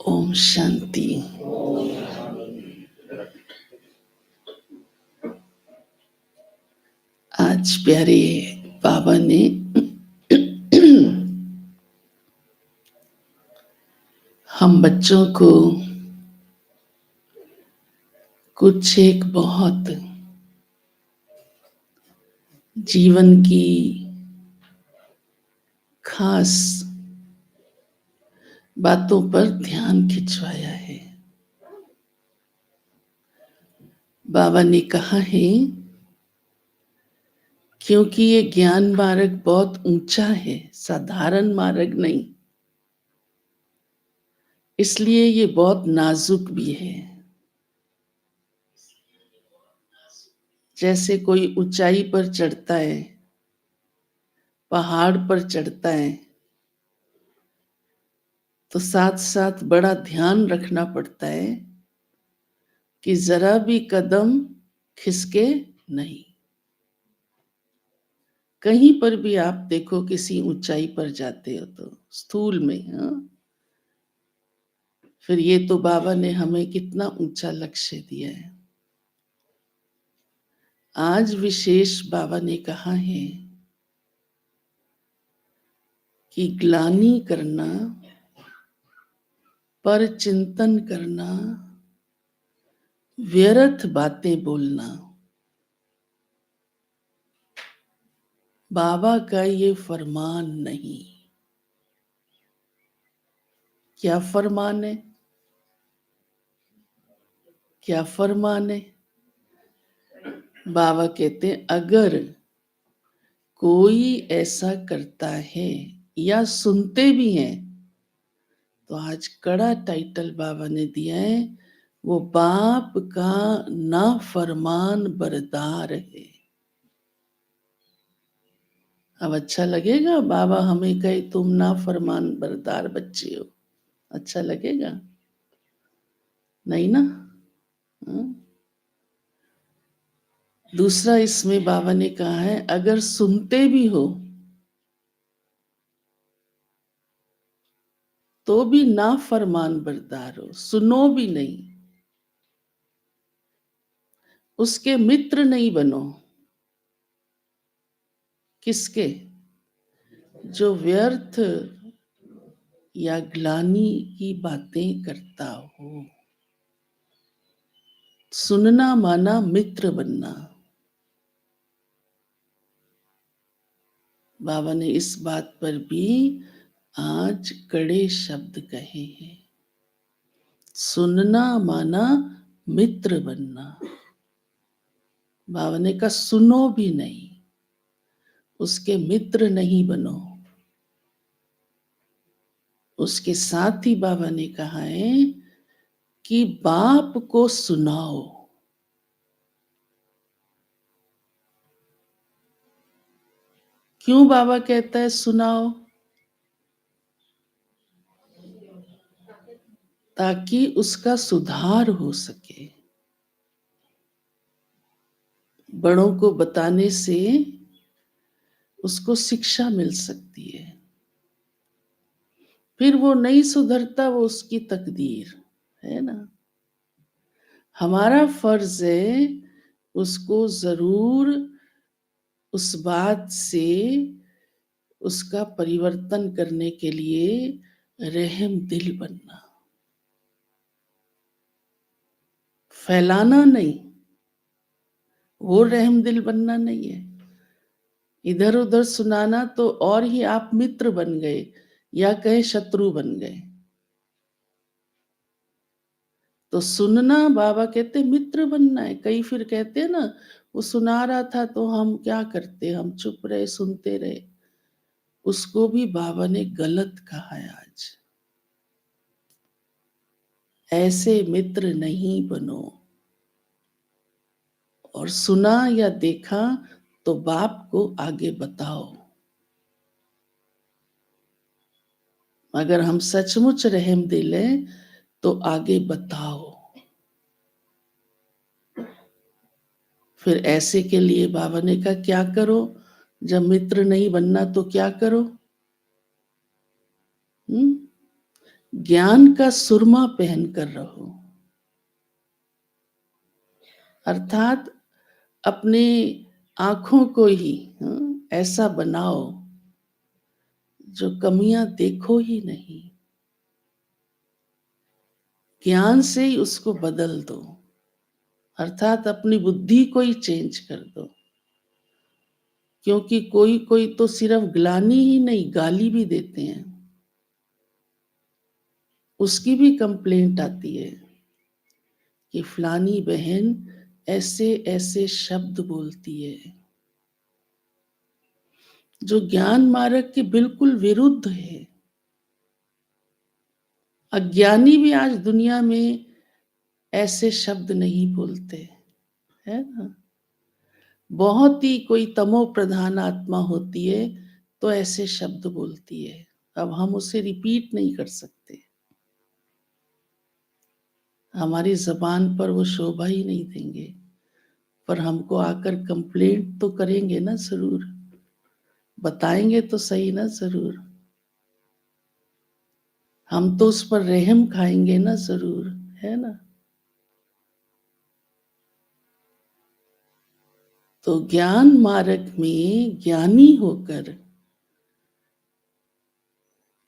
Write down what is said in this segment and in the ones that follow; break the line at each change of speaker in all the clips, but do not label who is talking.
ओम शांति। आज प्यारे बाबा ने हम बच्चों को कुछ एक बहुत जीवन की खास बातों पर ध्यान खिंचवाया है। बाबा ने कहा है क्योंकि ये ज्ञान मार्ग बहुत ऊंचा है, साधारण मार्ग नहीं, इसलिए ये बहुत नाजुक भी है। जैसे कोई ऊंचाई पर चढ़ता है, पहाड़ पर चढ़ता है, तो साथ साथ बड़ा ध्यान रखना पड़ता है कि जरा भी कदम खिसके नहीं। कहीं पर भी आप देखो किसी ऊंचाई पर जाते हो तो स्थूल में, हाँ, फिर ये तो बाबा ने हमें कितना ऊंचा लक्ष्य दिया है। आज विशेष बाबा ने कहा है कि ग्लानि करना, पर चिंतन करना, व्यर्थ बातें बोलना, बाबा का ये फरमान नहीं। क्या फरमान है? क्या फरमान है? बाबा कहते हैं अगर कोई ऐसा करता है या सुनते भी हैं, तो आज कड़ा टाइटल बाबा ने दिया है, वो बाप का नाफरमान बरदार है। अब अच्छा लगेगा बाबा हमें कहे तुम नाफरमान बरदार बच्चे हो? अच्छा लगेगा? नहीं ना। हाँ? दूसरा इसमें बाबा ने कहा है अगर सुनते भी हो तो भी नाफरमान बरदार हो, सुनो भी नहीं, उसके मित्र नहीं बनो। किसके? जो व्यर्थ या ग्लानि की बातें करता हो। सुनना माना मित्र बनना। बाबा ने इस बात पर भी आज कड़े शब्द कहे हैं। सुनना माना मित्र बनना। बाबा ने कहा सुनो भी नहीं, उसके मित्र नहीं बनो। उसके साथ ही बाबा ने कहा है कि बाप को सुनाओ। क्यों बाबा कहता है सुनाओ? ताकि उसका सुधार हो सके। बड़ों को बताने से उसको शिक्षा मिल सकती है। फिर वो नहीं सुधरता, वो उसकी तकदीर है ना। हमारा फर्ज है उसको जरूर उस बात से उसका परिवर्तन करने के लिए रहम दिल बनना, फैलाना नहीं। वो रहम दिल बनना नहीं है। इधर उधर सुनाना तो और ही आप मित्र बन गए या कहे शत्रु बन गए। तो सुनना बाबा कहते मित्र बनना है। कई फिर कहते हैं ना वो सुना रहा था तो हम क्या करते, हम चुप रहे, सुनते रहे। उसको भी बाबा ने गलत कहा है आज। ऐसे मित्र नहीं बनो। और सुना या देखा तो बाप को आगे बताओ। अगर हम सचमुच रहम दिल है तो आगे बताओ। फिर ऐसे के लिए बाबा ने कहा क्या करो? जब मित्र नहीं बनना तो क्या करो? ज्ञान का सुरमा पहन कर रहो। अर्थात अपनी आंखों को ही ऐसा बनाओ जो कमियां देखो ही नहीं, ज्ञान से ही उसको बदल दो। अर्थात अपनी बुद्धि को ही चेंज कर दो। क्योंकि कोई कोई तो सिर्फ ग्लानि ही नहीं, गाली भी देते हैं, उसकी भी कंप्लेंट आती है कि फलानी बहन ऐसे ऐसे शब्द बोलती है, जो ज्ञान मार्ग के बिल्कुल विरुद्ध है। अज्ञानी भी आज दुनिया में ऐसे शब्द नहीं बोलते, है ना। बहुत ही कोई तमो प्रधान आत्मा होती है तो ऐसे शब्द बोलती है। अब हम उसे रिपीट नहीं कर सकते, हमारी जबान पर वो शोभा ही नहीं देंगे, पर हमको आकर कंप्लेंट तो करेंगे ना जरूर, बताएंगे तो सही ना जरूर, हम तो उस पर रहम खाएंगे ना जरूर, है ना। तो ज्ञान मार्ग में ज्ञानी होकर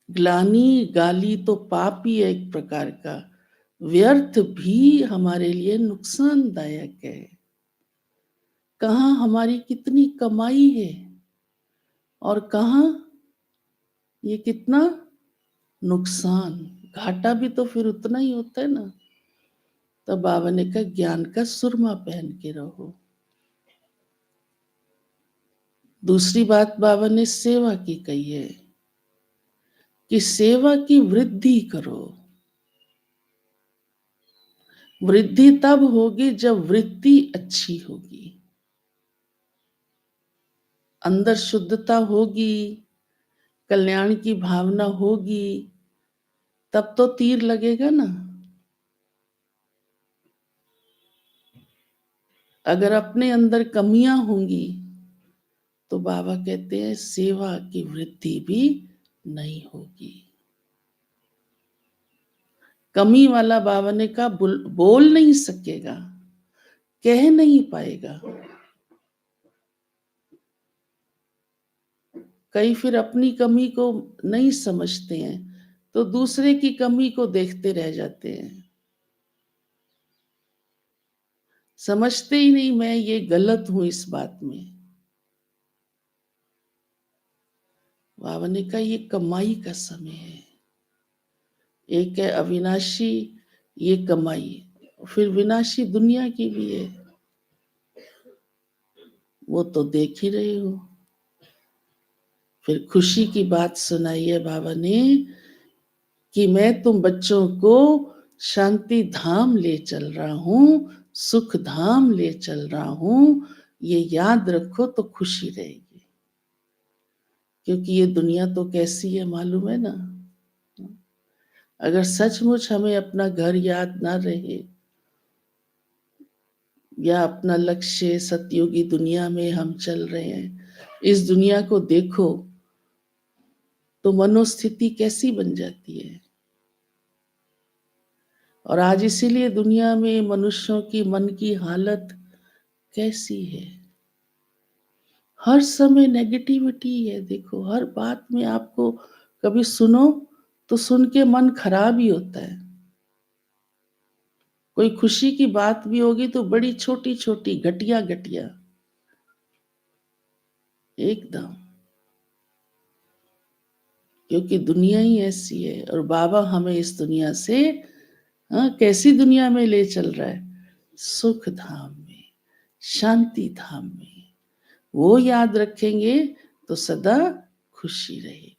ग्लानि गाली तो पाप ही है एक प्रकार का, व्यर्थ भी हमारे लिए नुकसानदायक है। कहाँ हमारी कितनी कमाई है और कहाँ ये कितना नुकसान, घाटा भी तो फिर उतना ही होता है ना। तब बाबा ने कहा ज्ञान का सुरमा पहन के रहो। दूसरी बात बाबा ने सेवा की कही है कि सेवा की वृद्धि करो। वृद्धि तब होगी जब वृत्ति अच्छी होगी, अंदर शुद्धता होगी, कल्याण की भावना होगी, तब तो तीर लगेगा ना। अगर अपने अंदर कमियां होंगी तो बाबा कहते हैं सेवा की वृद्धि भी नहीं होगी। कमी वाला बाबा ने कहा बोल नहीं सकेगा, कह नहीं पाएगा। कई फिर अपनी कमी को नहीं समझते हैं तो दूसरे की कमी को देखते रह जाते हैं, समझते ही नहीं मैं ये गलत हूं इस बात में। बाबा ने कहा ये कमाई का समय है, एक है अविनाशी ये कमाई, फिर विनाशी दुनिया की भी है, वो तो देख ही रहे हो। फिर खुशी की बात सुनाई है बाबा ने कि मैं तुम बच्चों को शांति धाम ले चल रहा हूं, सुख धाम ले चल रहा हूं, ये याद रखो तो खुशी रहेगी। क्योंकि ये दुनिया तो कैसी है मालूम है ना। अगर सचमुच हमें अपना घर याद ना रहे या अपना लक्ष्य सतयुगी दुनिया में हम चल रहे हैं, इस दुनिया को देखो तो मनोस्थिति कैसी बन जाती है। और आज इसीलिए दुनिया में मनुष्यों की मन की हालत कैसी है, हर समय नेगेटिविटी है। देखो हर बात में आपको कभी सुनो तो सुन के मन खराब ही होता है। कोई खुशी की बात भी होगी तो बड़ी छोटी छोटी घटिया घटिया एकदम, क्योंकि दुनिया ही ऐसी है। और बाबा हमें इस दुनिया से कैसी दुनिया में ले चल रहा है, सुख धाम में, शांति धाम में। वो याद रखेंगे तो सदा खुशी रहेगी।